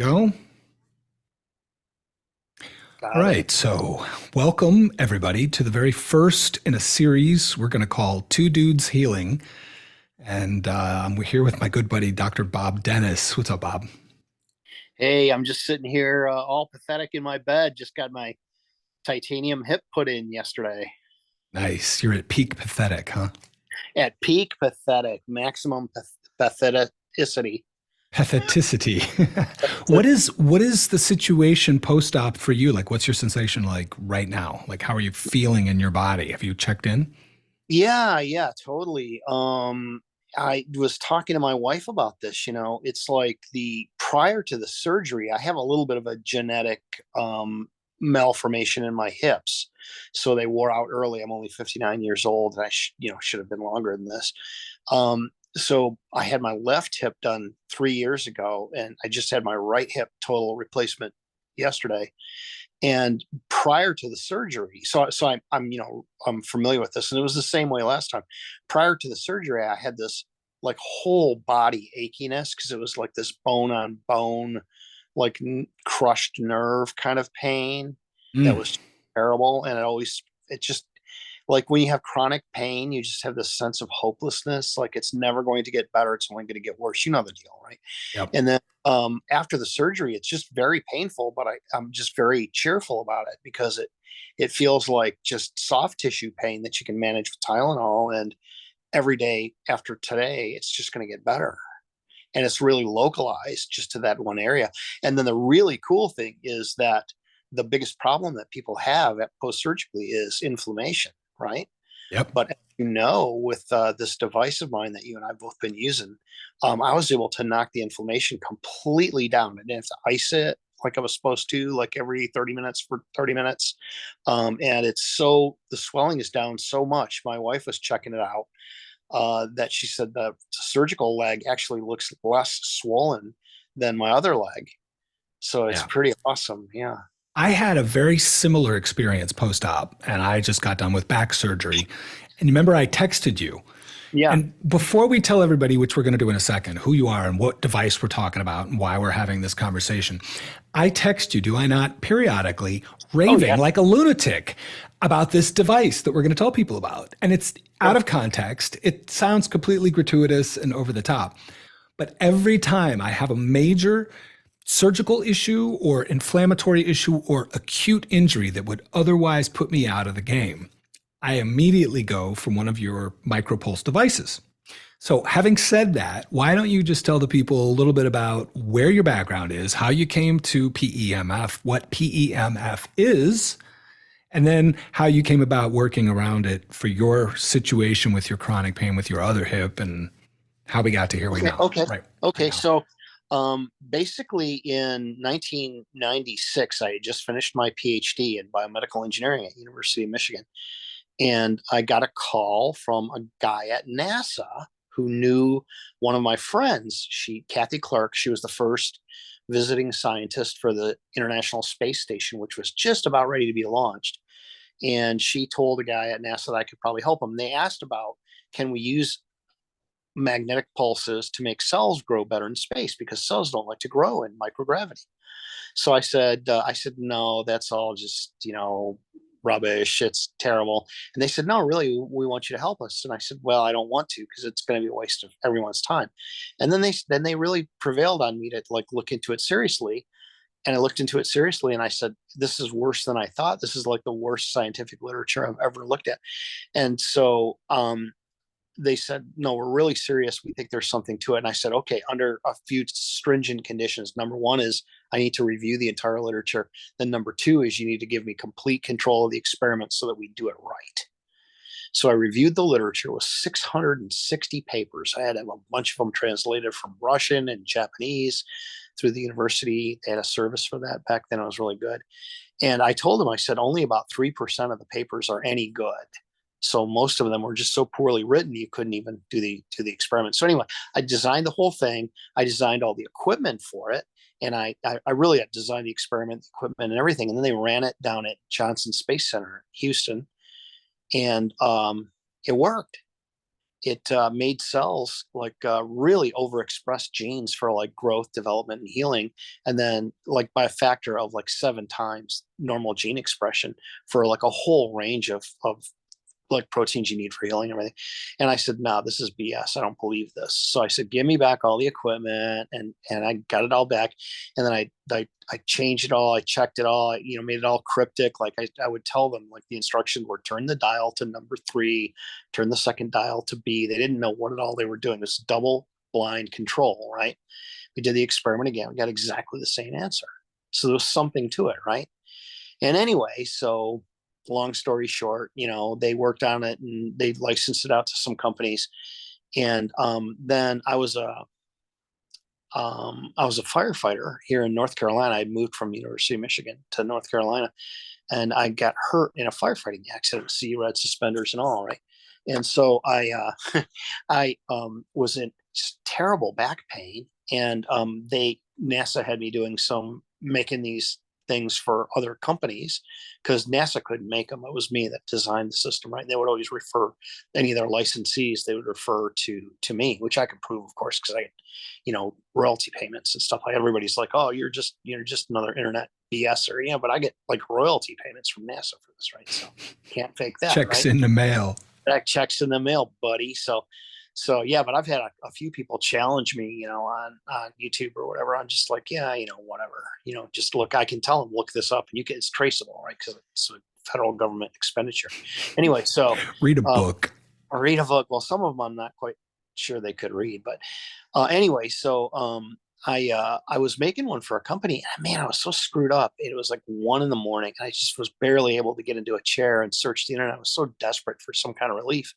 Go. All Got it. right. So, welcome everybody to the very first in a series we're going to call Two Dudes Healing. And we're here with my good buddy, Dr. Bob Dennis. What's up, Bob? Hey, I'm just sitting here all pathetic in my bed. Just got my titanium hip put in yesterday. Nice. You're at peak pathetic, huh? At peak pathetic, maximum patheticity. Patheticity. That's it. what is the situation post-op for you? Like, what's your sensation like right now? Like, how are you feeling in your body? Have you checked in? Yeah, totally. I was talking to my wife about this. It's like the prior to the surgery, I have a little bit of a genetic malformation in my hips. So they wore out early. I'm only 59 years old, and should have been longer than this. So I had my left hip done 3 years ago, and I just had my right hip total replacement yesterday. And prior to the surgery, I'm familiar with this, and it was the same way last time. Prior to the surgery, I had this like whole body achiness because it was like this bone on bone, like crushed nerve kind of pain that Mm. was terrible. And it just like when you have chronic pain, you just have this sense of hopelessness. Like it's never going to get better. It's only going to get worse. You know the deal, right? Yep. And then after the surgery, it's just very painful, but I'm just very cheerful about it because it feels like just soft tissue pain that you can manage with Tylenol. And every day after today, it's just going to get better. And it's really localized just to that one area. And then the really cool thing is that the biggest problem that people have at post surgically is inflammation, right? Yep. But with this device of mine that you and I both been using, I was able to knock the inflammation completely down. I didn't have to ice it like I was supposed to, like every 30 minutes for 30 minutes. And the swelling is down so much. My wife was checking it out that she said the surgical leg actually looks less swollen than my other leg. So it's Yeah. pretty awesome. Yeah. I had a very similar experience post-op, and I just got done with back surgery. And remember, I texted you. Yeah. And before we tell everybody, which we're going to do in a second, who you are and what device we're talking about and why we're having this conversation, I text you, do I not, periodically Oh, raving yeah. like a lunatic about this device that we're going to tell people about. And it's out Sure. of context. It sounds completely gratuitous and over the top. But every time I have a major surgical issue or inflammatory issue or acute injury that would otherwise put me out of the game, I immediately go from one of your micropulse devices. So, having said that, why don't you just tell the people a little bit about where your background is, how you came to PEMF, what PEMF is, and then how you came about working around it for your situation with your chronic pain with your other hip and how we got to here we Okay. know. Okay. Right Okay. now. So, basically, in 1996, I had just finished my PhD in biomedical engineering at University of Michigan, and I got a call from a guy at NASA who knew one of my friends. Kathy Clark. She was the first visiting scientist for the International Space Station, which was just about ready to be launched. And she told a guy at NASA that I could probably help him. They asked about, can we use magnetic pulses to make cells grow better in space because cells don't like to grow in microgravity. So I said, no, that's all just, rubbish. It's terrible. And they said, no, really, we want you to help us. And I said, well, I don't want to because it's going to be a waste of everyone's time. And then they really prevailed on me to like look into it seriously. And I looked into it seriously and I said, this is worse than I thought. This is like the worst scientific literature I've ever looked at. And so they said, no, we're really serious. We think there's something to it. And I said, okay, under a few stringent conditions. Number one is I need to review the entire literature. Then number two is you need to give me complete control of the experiment so that we do it right. So I reviewed the literature with 660 papers. I had a bunch of them translated from Russian and Japanese through the university. They had a service for that back then. It was really good. And I told them, I said, only about 3% of the papers are any good. So most of them were just so poorly written, you couldn't even do the experiment. So anyway, I designed the whole thing. I designed all the equipment for it. And I really had designed the experiment, the equipment and everything. And then they ran it down at Johnson Space Center, Houston. And it worked. made cells like really overexpressed genes for like growth, development, and healing, and then like by a factor of like 7 times normal gene expression for like a whole range of like proteins you need for healing and everything. And I said, no, this is BS. I don't believe this. So I said, give me back all the equipment, and I got it all back. And then I changed it all. I checked it all. Made it all cryptic. Like I would tell them, like the instructions were turn the dial to number 3, turn the second dial to B. They didn't know what at all they were doing. This double blind control, right? We did the experiment again. We got exactly the same answer. So there was something to it, right? And anyway, so long story short, they worked on it and they licensed it out to some companies. And then I was a firefighter here in North Carolina. I moved from University of Michigan to North Carolina, and I got hurt in a firefighting accident. See, red suspenders and all, right? And so I was in terrible back pain, and NASA had me doing making these things for other companies because NASA couldn't make them. It was me that designed the system, right? They would always refer any of their licensees, they would refer to me, which I could prove, of course, because I, royalty payments and stuff. Like everybody's like, oh, you're just another internet BSer, but I get like royalty payments from NASA for this, right? So can't fake that. Checks right? in the mail. That checks in the mail, buddy. So yeah, but I've had a few people challenge me, on YouTube or whatever. I'm just like, yeah, whatever, just look, I can tell them, look this up, and it's traceable, right? Because it's a federal government expenditure. Anyway, so read a book. Read a book. Well, some of them I'm not quite sure they could read, but anyway, so I was making one for a company, and man, I was so screwed up. It was like 1 a.m, and I just was barely able to get into a chair and search the internet. I was so desperate for some kind of relief.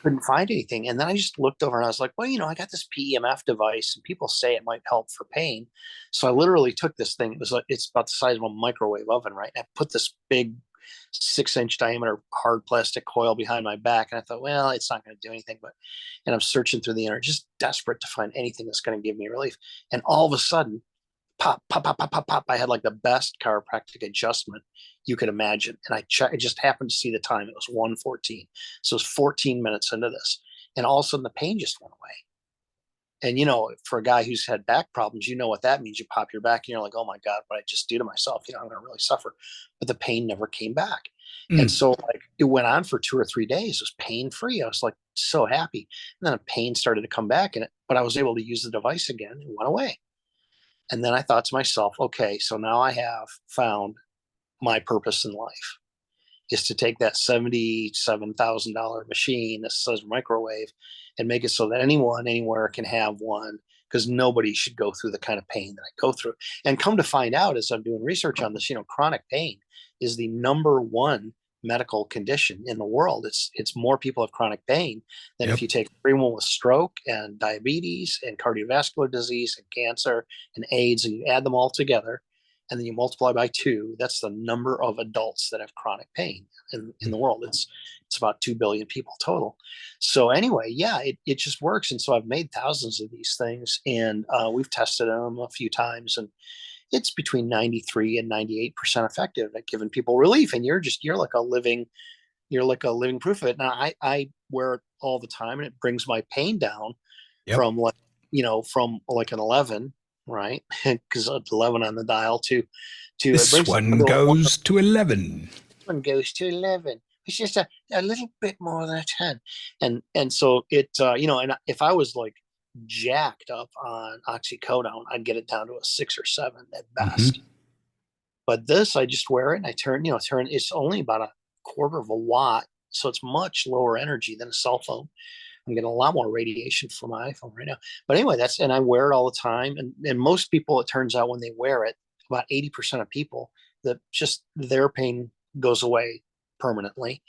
Couldn't find anything. And then I just looked over and I was like, well, I got this PEMF device and people say it might help for pain. So I literally took this thing. It's about the size of a microwave oven, right? And I put this big 6-inch diameter hard plastic coil behind my back. And I thought, well, it's not going to do anything, and I'm searching through the internet, just desperate to find anything that's going to give me relief. And all of a sudden, pop, pop, pop, pop, pop, pop. I had like the best chiropractic adjustment you could imagine. And I just happened to see the time. It was 1:14. So it was 14 minutes into this. And all of a sudden the pain just went away. And, for a guy who's had back problems, you know what that means. You pop your back and you're like, oh my God, what I just do to myself, I'm going to really suffer. But the pain never came back. And so like it went on for 2 or 3 days. It was pain free. I was like so happy. And then the pain started to come back but I was able to use the device again. It went away. And then I thought to myself, okay, so now I have found my purpose in life is to take that $77,000 machine that says microwave and make it so that anyone, anywhere can have one, because nobody should go through the kind of pain that I go through. And come to find out, as I'm doing research on this, chronic pain is the number one medical condition in the world. It's more people have chronic pain than if you take everyone with stroke and diabetes and cardiovascular disease and cancer and AIDS, and you add them all together and then you multiply by 2. That's the number of adults that have chronic pain in the world. It's about 2 billion people total. So anyway, yeah, it just works. And so I've made thousands of these things, and we've tested them a few times, and it's between 93 and 98% effective at giving people relief. And you're like a living proof of it. Now I wear it all the time, and it brings my pain down from like an 11, right? Because 11 on the dial to this one goes to 11. One goes to 11. It's just a little bit more than a 10. And so it, and if I was like jacked up on oxycodone, I'd get it down to a 6 or 7 at best. But this, I just wear it and I turn, it's only about a quarter of a watt. So it's much lower energy than a cell phone. I'm getting a lot more radiation from my iPhone right now. But anyway, and I wear it all the time. And most people, it turns out when they wear it, about 80% of people, that just their pain goes away permanently.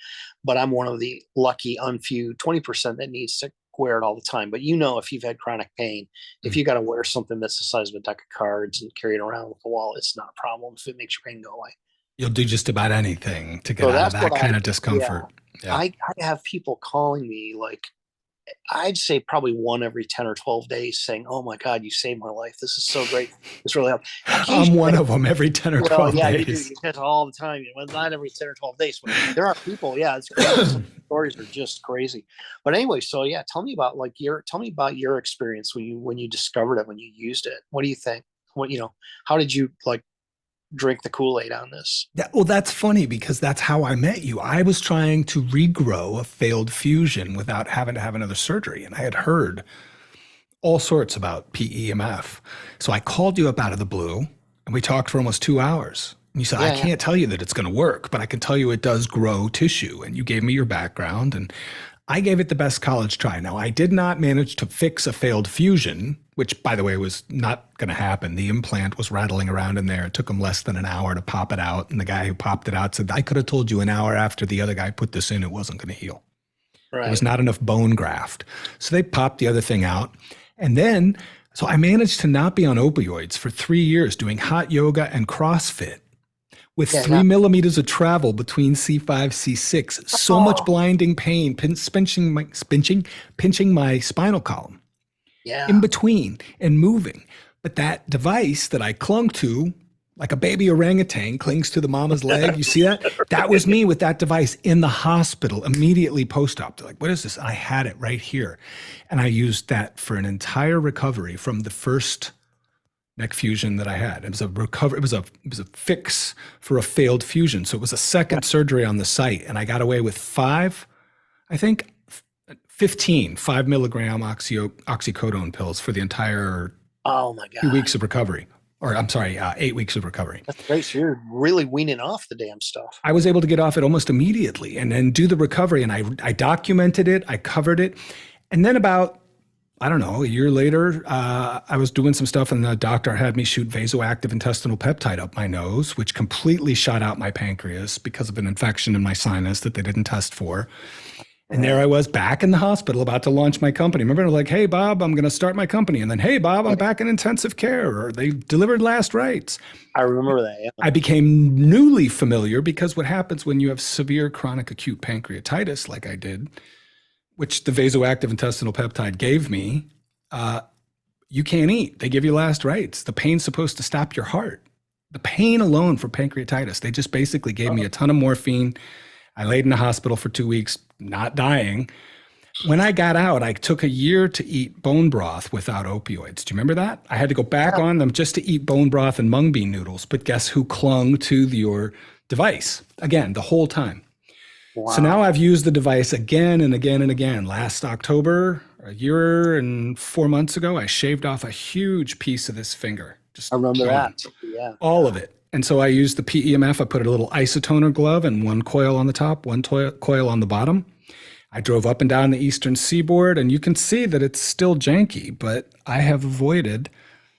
But I'm one of the lucky unfew 20% that needs to wear it all the time. But if you've had chronic pain, if you got to wear something that's the size of a deck of cards and carry it around with a wall, it's not a problem if it makes your pain go away. You'll do just about anything to get out of that kind of discomfort. Yeah. I have people calling me like I'd say probably one every 10 or 12 days saying, "Oh my God, you saved my life. This is so great. This really helped." I'm one Occasionally, of them every 10 or well, 12 yeah, you do. days. You catch it all the time. Well, not every 10 or 12 days, but there are people. Yeah, it's crazy. Some stories are just crazy. But anyway, so yeah, tell me about your experience when you discovered it, when you used it. What do you think? How did you like drink the Kool-Aid on this? Well, that's funny because that's how I met you. I was trying to regrow a failed fusion without having to have another surgery. And I had heard all sorts about PEMF. So I called you up out of the blue and we talked for almost 2 hours. And you said, I Yeah, yeah. can't tell you that it's going to work, but I can tell you it does grow tissue. And you gave me your background and I gave it the best college try. Now, I did not manage to fix a failed fusion, which, by the way, was not going to happen. The implant was rattling around in there. It took them less than an hour to pop it out. And the guy who popped it out said, I could have told you an hour after the other guy put this in, it wasn't going to heal. There was Right. not enough bone graft. So they popped the other thing out. And then, so I managed to not be on opioids for 3 years doing hot yoga and CrossFit with Yeah, three yeah. millimeters of travel between C5, C6, so much Oh, blinding pain, pinching my spinal column in yeah. between and moving. But that device that I clung to, like a baby orangutan clings to the mama's leg, you see that? That was me with that device in the hospital immediately post-op. They're like, what is this? I had it right here. And I used that for an entire recovery from the first neck fusion that I had. It was a recovery. It was a fix for a failed fusion. So it was a second surgery on the site, and I got away with I think, 15 5 milligram oxycodone pills for the entire Oh my 2 weeks God. of recovery. Or I'm sorry, 8 weeks of recovery. That's great. So you're really weaning off the damn stuff. I was able to get off it almost immediately and then do the recovery. And I documented it, I covered it. And then about, I don't know, a year later, I was doing some stuff and the doctor had me shoot vasoactive intestinal peptide up my nose, which completely shot out my pancreas because of an infection in my sinus that they didn't test for. And there Right. I was back in the hospital about to launch my company. Remember, like, hey, Bob, I'm going to start my company. And then, hey, Bob, I'm back in intensive care, or they delivered last rites. I remember that. Yeah. I became newly familiar because what happens when you have severe chronic acute pancreatitis, like I did, which the vasoactive intestinal peptide gave me, you can't eat. They give you last rites. The pain's supposed to stop your heart. The pain alone for pancreatitis, they just basically gave me a ton of morphine. I laid in the hospital for 2 weeks, not dying. When I got out, I took a year to eat bone broth without opioids. Do you remember that? I had to go back Yeah. on them just to eat bone broth and mung bean noodles. But guess who clung to your device? Again, the whole time. So now Wow. I've used the device again and again and again. Last October, a year and 4 months ago, I shaved off a huge pice of this finger. I Just remember gone. that. Yeah. All of it. And so I used the PEMF. I put a little isotoner glove and one coil on the top, one coil on the bottom. I drove up and down the eastern seaboard, and you can see that it's still janky, but I have avoided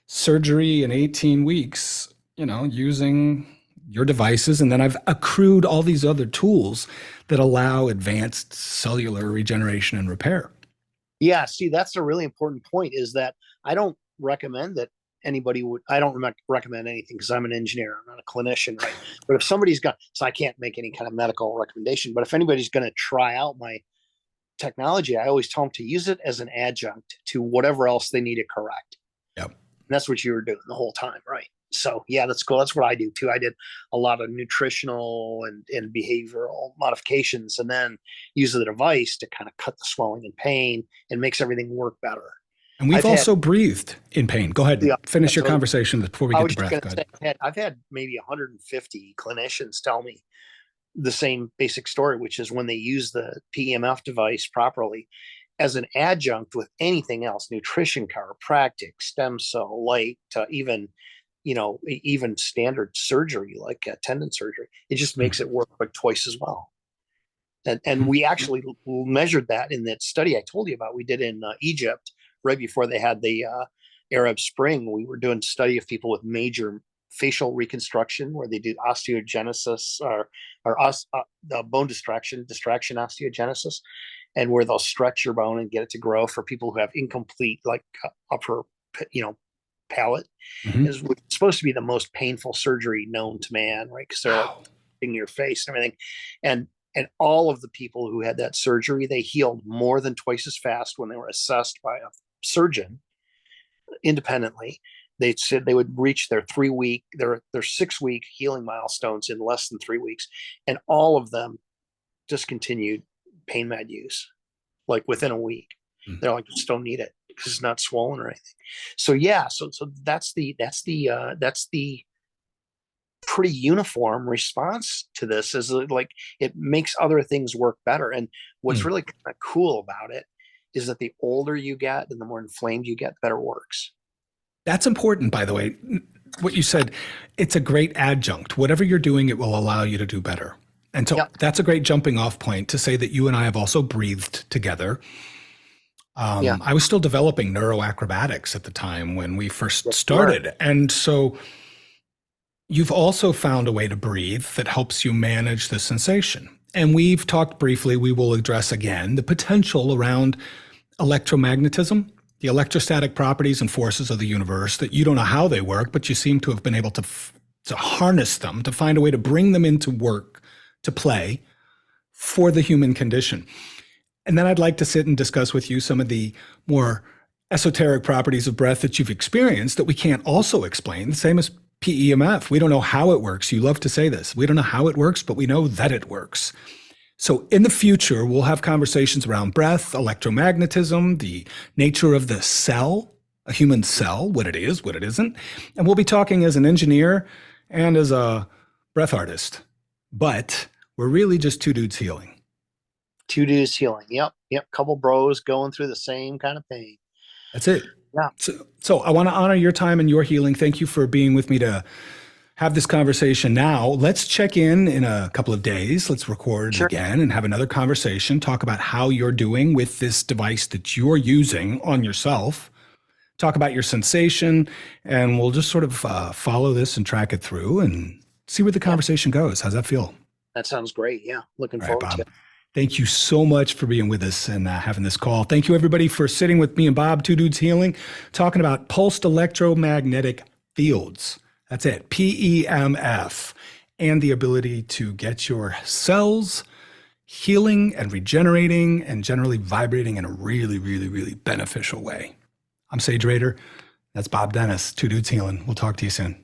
surgery in 18 weeks, using your devices. And then I've accrued all these other tools that allow advanced cellular regeneration and repair. Yeah. See, that's a really important point is that I don't recommend that I don't recommend anything because I'm an engineer. I'm not a clinician, right? But if so I can't make any kind of medical recommendation, but if anybody's going to try out my technology, I always tell them to use it as an adjunct to whatever else they need to correct. Yep. And that's what you were doing the whole time, right? So yeah, that's cool. That's what I do too. I did a lot of nutritional and behavioral modifications and then use the device to kind of cut the swelling and pain and makes everything work better. And we've I've had also breathed in pain. Go ahead and yeah, finish your totally. conversation before we I get was to just breath. going Go to ahead. say I've had maybe 150 clinicians tell me the same basic story, which is when they use the PEMF device properly as an adjunct with anything else, nutrition, chiropractic, stem cell, light, even standard surgery like tendon surgery, it just makes it work like twice as well. And we actually measured that in that study I told you about. We did in Egypt right before they had the Arab Spring. We were doing a study of people with major facial reconstruction where they do osteogenesis or bone distraction osteogenesis, and where they'll stretch your bone and get it to grow for people who have incomplete like upper palate Mhm. is supposed to be the most painful surgery known to man, right? Because they're like Wow. in your face and everything. And And all of the people who had that surgery, they healed more than twice as fast when they were assessed by a surgeon independently. They said they would reach their 6-week healing milestones in less than 3 weeks. And all of them discontinued pain med use, like within a week. They're like, just don't need it because it's not swollen or anything. So yeah, so that's the pretty uniform response to this, is like it makes other things work better. And what's really kind of cool about it is that the older you get and the more inflamed you get, the better it works. That's important, by the way. What you said, it's a great adjunct. Whatever you're doing, it will allow you to do better. And so that's a great jumping off point to say that you and I have also breathed together. I was still developing NeuroAcrobatics at the time when we first started. And so you've also found a way to breathe that helps you manage the sensation. And we've talked briefly, we will address again, the potential around electromagnetism, the electrostatic properties and forces of the universe that you don't know how they work, but you seem to have been able to harness them, to find a way to bring them into work, to play for the human condition. And then I'd like to sit and discuss with you some of the more esoteric properties of breath that you've experienced that we can't also explain, the same as PEMF. We don't know how it works. You love to say this. We don't know how it works, but we know that it works. So in the future, we'll have conversations around breath, electromagnetism, the nature of the cell, a human cell, what it is, what it isn't. And we'll be talking as an engineer and as a breath artist. But we're really just two dudes healing. Two dudes healing. Yep. Couple bros going through the same kind of pain. That's it. Yeah. So I want to honor your time and your healing. Thank you for being with me to have this conversation now. Let's check in a couple of days. Let's record again and have another conversation, talk about how you're doing with this device that you're using on yourself, talk about your sensation, and we'll just sort of follow this and track it through and see where the conversation goes. How's that feel? That sounds great. Yeah. Looking forward to it. Thank you so much for being with us and having this call. Thank you, everybody, for sitting with me and Bob, Two Dudes Healing, talking about pulsed electromagnetic fields. That's it, PEMF, and the ability to get your cells healing and regenerating and generally vibrating in a really, really, really beneficial way. I'm Sage Rader. That's Bob Dennis, Two Dudes Healing. We'll talk to you soon.